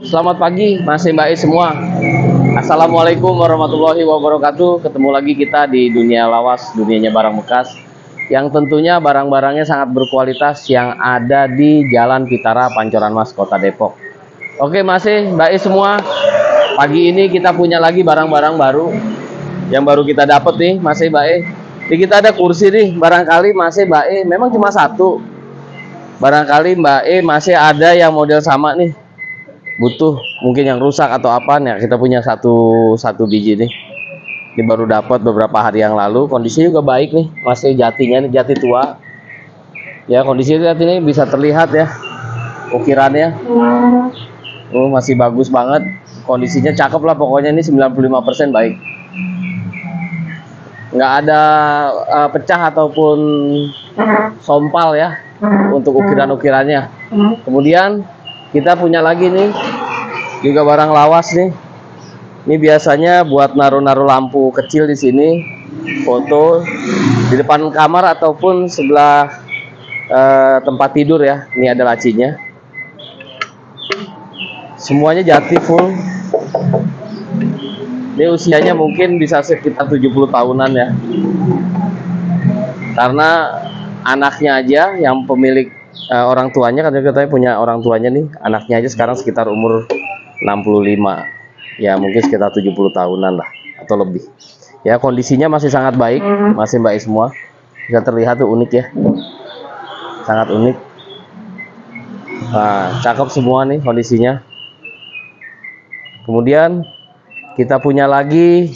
Selamat pagi, Mas Mbak E semua. Assalamualaikum warahmatullahi wabarakatuh. Ketemu lagi kita di dunia lawas, dunianya barang bekas, yang tentunya barang-barangnya sangat berkualitas yang ada di Jalan Pitara, Pancoran Mas, Kota Depok. Oke, Mas Mbak E semua. Pagi ini kita punya lagi barang-barang baru yang baru kita dapat nih, Mas Mbak E. Di kita ada kursi nih, barangkali Mas Mbak E memang cuma satu. Barangkali Mbak E masih ada yang model sama nih, butuh mungkin yang rusak atau apa ya, kita punya satu biji nih. Ini baru dapat beberapa hari yang lalu, kondisinya juga baik nih, masih jatinya nih, jati tua ya. Kondisinya jati ini bisa terlihat ya, ukirannya masih bagus banget, kondisinya cakep lah pokoknya. Ini 95% baik, nggak ada pecah ataupun sompal ya untuk ukiran-ukirannya. Kemudian kita punya lagi nih juga barang lawas nih. Ini biasanya buat naruh-naruh lampu kecil di sini, foto di depan kamar ataupun sebelah tempat tidur ya. Ini ada lacinya. Semuanya jati full. Ini usianya mungkin bisa sekitar 70 tahunan ya. Karena anaknya aja yang pemilik orang tuanya, katanya punya orang tuanya nih, anaknya aja sekarang sekitar umur 65. Ya mungkin sekitar 70 tahunan lah atau lebih ya. Kondisinya masih sangat baik, masih baik semua, bisa terlihat tuh, unik ya, sangat unik. Nah, cakep semua nih kondisinya. Kemudian kita punya lagi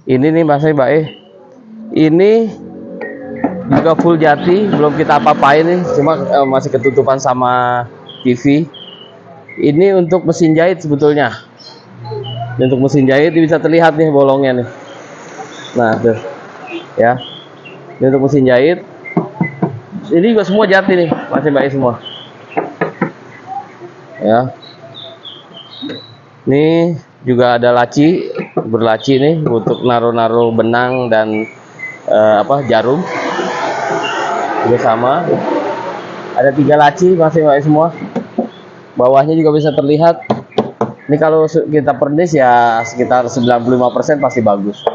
ini nih Mas Mbak ini juga full jati, belum kita apa-apain nih, cuma masih ketutupan sama TV. Ini untuk mesin jahit sebetulnya. Untuk mesin jahit bisa terlihat nih bolongnya nih. Nah tuh ya, ini untuk mesin jahit. Ini juga semua jati nih, masih baik semua ya. Ini juga ada laci, berlaci nih untuk naruh-naruh benang dan jarum. Juga sama, ada 3 laci, masih baik semua. Bawahnya juga bisa terlihat. Ini kalau kita pernis ya sekitar 95% pasti bagus,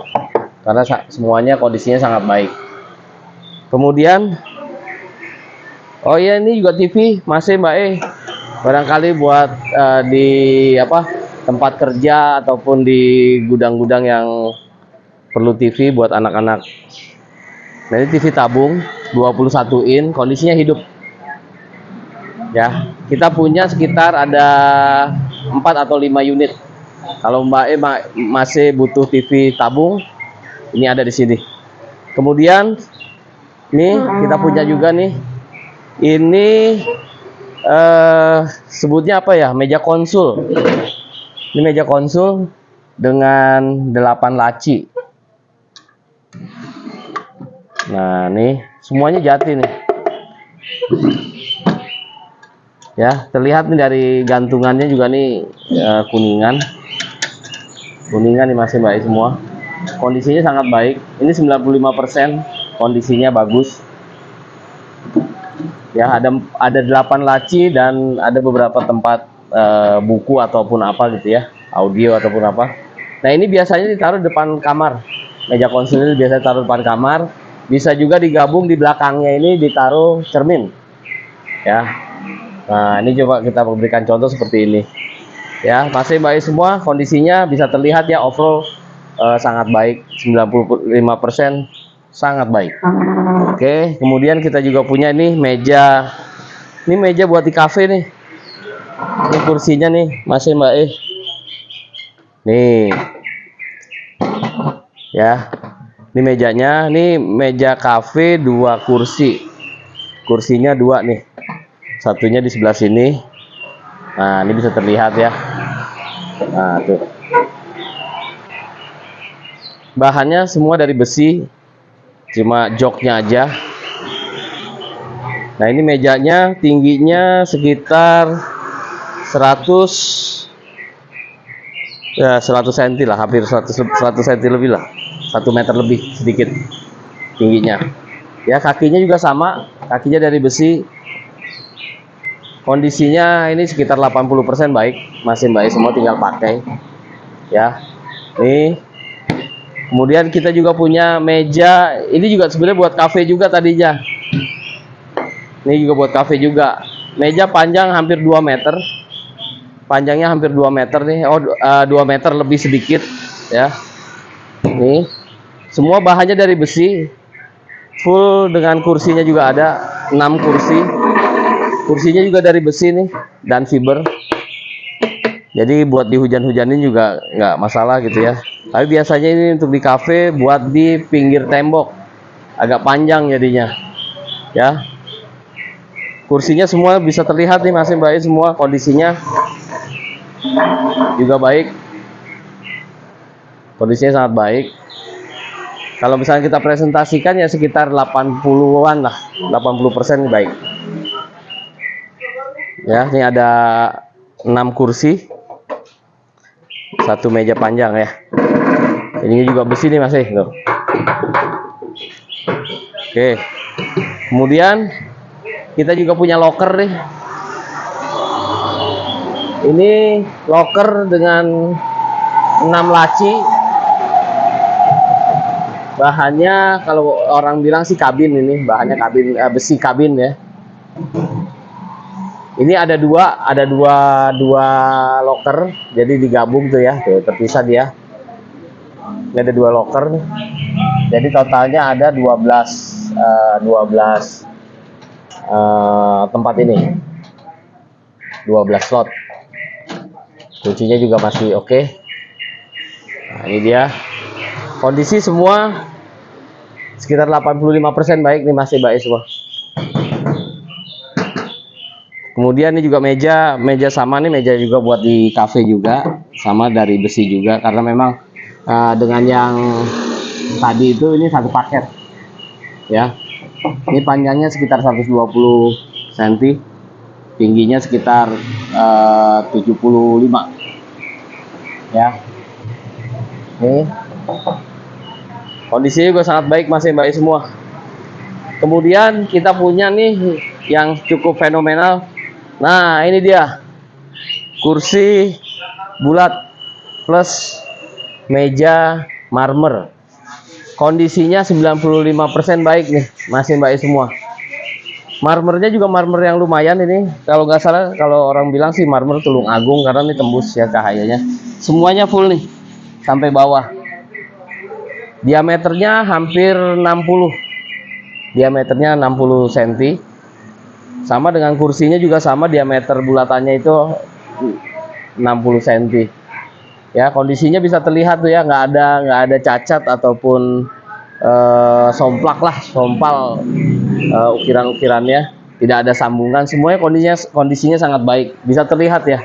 karena semuanya kondisinya sangat baik. Kemudian oh iya, ini juga TV masih Mbak barangkali buat di tempat kerja ataupun di gudang-gudang yang perlu TV buat anak-anak. Nah, ini TV tabung 21 in, kondisinya hidup ya. Kita punya sekitar ada 4 atau 5 unit. Kalau Mbak masih butuh TV tabung, ini ada di sini. Kemudian nih kita punya juga nih, ini sebutnya apa ya, meja konsul. Ini meja konsul dengan 8 laci. Nah nih semuanya jati nih ya, terlihat nih dari gantungannya juga nih kuningan nih, masih baik semua, kondisinya sangat baik. Ini 95% kondisinya bagus ya. Ada 8 laci dan ada beberapa tempat buku ataupun apa gitu ya, audio ataupun apa. Nah, ini biasanya ditaruh depan kamar. Meja konsul ini biasanya taruh depan kamar. Bisa juga digabung di belakangnya, ini ditaruh cermin ya. Nah, ini coba kita berikan contoh seperti ini ya. Masih baik semua, kondisinya bisa terlihat ya, overall sangat baik, 95% sangat baik. Oke, kemudian kita juga punya nih meja. Ini meja buat di cafe nih. Ini kursinya nih, masih Mbak nih ya. Ini mejanya, ini meja cafe 2 kursi. Kursinya 2 nih. Satunya di sebelah sini. Nah, ini bisa terlihat ya. Nah, tuh. Bahannya semua dari besi, cuma joknya aja. Nah, ini mejanya tingginya sekitar 100 cm lah, hampir 100 cm lebih lah, 1 meter lebih sedikit tingginya ya. Kakinya juga sama, kakinya dari besi. Kondisinya ini sekitar 80% baik, masih Mbak E semua, tinggal pakai ya. Nih, kemudian kita juga punya meja, ini juga sebenarnya buat cafe juga tadinya. Ini juga buat cafe juga. Meja panjang hampir 2 meter. Panjangnya hampir 2 meter nih. 2 meter lebih sedikit ya. Nih. Semua bahannya dari besi. Full dengan kursinya juga ada 6 kursi. Kursinya juga dari besi nih dan fiber. Jadi buat di hujan-hujanin juga nggak masalah gitu ya. Tapi biasanya ini untuk di cafe, buat di pinggir tembok, agak panjang jadinya ya. Kursinya semua bisa terlihat nih, masih baik semua, kondisinya juga baik, kondisinya sangat baik. Kalau misalnya kita presentasikan ya sekitar 80-an lah, 80% baik ya. Ini ada 6 kursi, satu meja panjang ya. Ini juga besi nih masih tuh. Oke, kemudian kita juga punya locker nih. Ini locker dengan 6 laci. Bahannya kalau orang bilang sih kabin, ini bahannya kabin, besi kabin ya. Ini ada dua locker, jadi digabung tuh ya, tuh, terpisah dia. Ini ada 2 locker, jadi totalnya ada 12 tempat ini, 12 slot. Kuncinya juga masih oke. Nah, ini dia. Kondisi semua sekitar 85% baik nih, masih baik semua. Kemudian ini juga meja sama nih, meja juga buat di cafe juga, sama dari besi juga, karena memang dengan yang tadi itu ini satu paket ya. Ini panjangnya sekitar 120 cm, tingginya sekitar 75 ya. Nih, kondisinya juga sangat baik, masih baik semua. Kemudian kita punya nih yang cukup fenomenal. Nah, ini dia kursi bulat plus meja marmer. Kondisinya 95% baik nih, masih baik semua. Marmernya juga marmer yang lumayan ini. Kalau nggak salah, kalau orang bilang sih marmer Tulung Agung, karena ini tembus ya cahayanya. Semuanya full nih sampai bawah. Diameternya hampir 60. Diameternya 60 cm. Sama dengan kursinya juga sama, diameter bulatannya itu 60 cm. Ya, kondisinya bisa terlihat tuh ya, nggak ada cacat ataupun somplak lah, sompal ukiran-ukirannya, tidak ada sambungan, semuanya kondisinya sangat baik, bisa terlihat ya.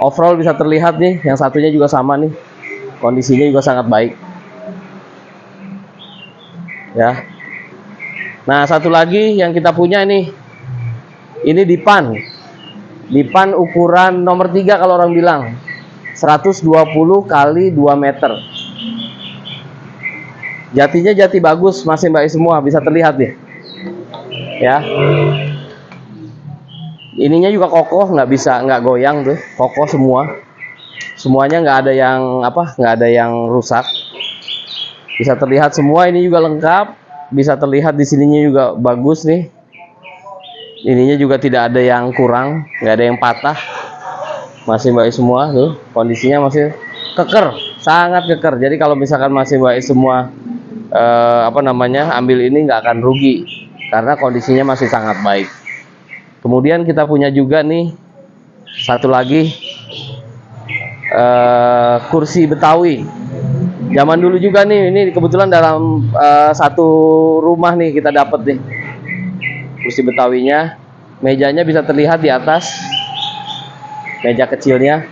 Overall bisa terlihat nih, yang satunya juga sama nih, kondisinya juga sangat baik ya. Nah, satu lagi yang kita punya ini dipan ukuran nomor 3 kalau orang bilang, 120 kali 2 meter. Jatinya jati bagus, masih baik semua, bisa terlihat ya. Ininya juga kokoh, nggak goyang tuh, kokoh semua. Semuanya nggak ada yang rusak. Bisa terlihat semua, ini juga lengkap. Bisa terlihat di sininya juga bagus nih. Ininya juga tidak ada yang kurang, nggak ada yang patah. Masih baik semua tuh, kondisinya masih keker, sangat keker. Jadi kalau misalkan masih baik semua, ambil ini nggak akan rugi, karena kondisinya masih sangat baik. Kemudian kita punya juga nih satu lagi kursi Betawi. Zaman dulu juga nih, ini kebetulan dalam satu rumah nih kita dapat nih kursi Betawinya. Mejanya bisa terlihat di atas, meja kecilnya.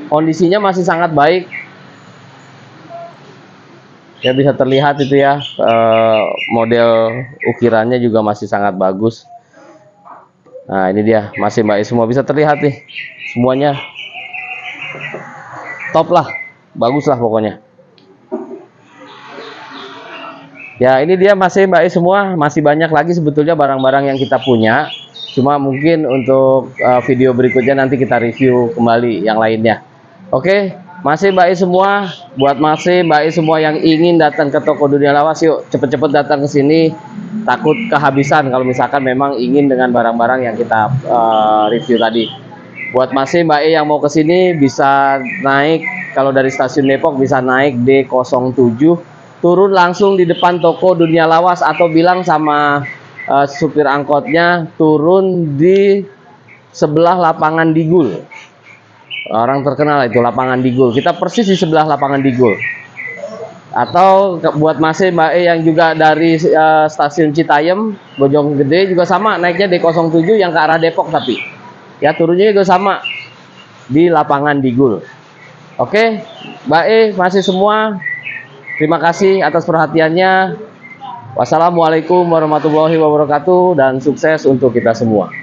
Kondisinya masih sangat baik. Ya, bisa terlihat itu ya, model ukirannya juga masih sangat bagus. Nah, ini dia, masih baik semua, bisa terlihat nih, semuanya top lah, bagus lah pokoknya. Ya, ini dia masih baik semua, masih banyak lagi sebetulnya barang-barang yang kita punya. Cuma mungkin untuk video berikutnya nanti kita review kembali yang lainnya. Oke, masih Mbak I semua, buat masih Mbak I semua yang ingin datang ke toko Dunia Lawas, yuk cepet-cepet datang ke sini. Takut kehabisan kalau misalkan memang ingin dengan barang-barang yang kita review tadi. Buat masih Mbak I yang mau ke sini bisa naik, kalau dari stasiun Depok bisa naik D07, turun langsung di depan toko Dunia Lawas, atau bilang sama supir angkotnya turun di sebelah lapangan Digul. Orang terkenal itu lapangan Digul. Kita persis di sebelah lapangan Digul. Atau buat masih Mbak E yang juga dari stasiun Citayam, Bojonggede juga sama, naiknya D07 yang ke arah Depok, tapi ya turunnya juga sama di lapangan Digul. Oke, Mbak E masih semua, terima kasih atas perhatiannya. Wassalamualaikum warahmatullahi wabarakatuh dan sukses untuk kita semua.